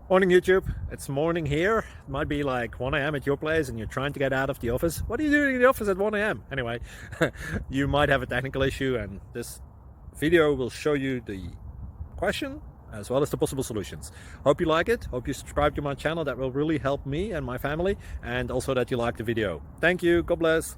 Morning YouTube, it's morning here. It might be like 1 a.m. at your place and you're trying to get out of the office. What are you doing in the office at 1 a.m.? Anyway, you might have a technical issue and this video will show you the question as well as the possible solutions. Hope you like it, hope you subscribe to my channel. That will really help me and my family, and also that you like the video. Thank you, God bless.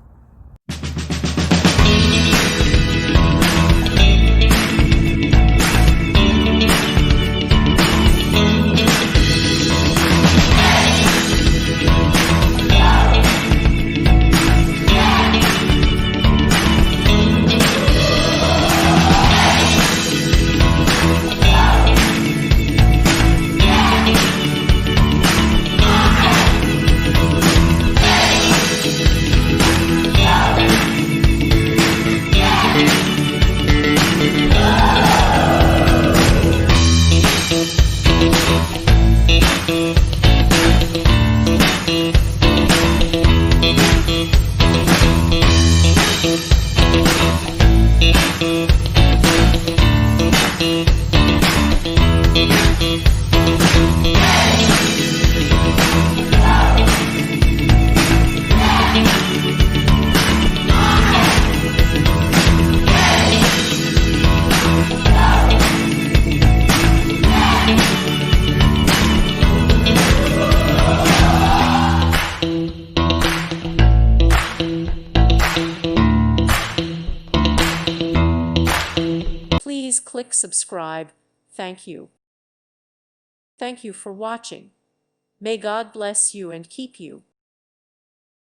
Please click subscribe. Thank you. Thank you for watching. May God bless you and keep you.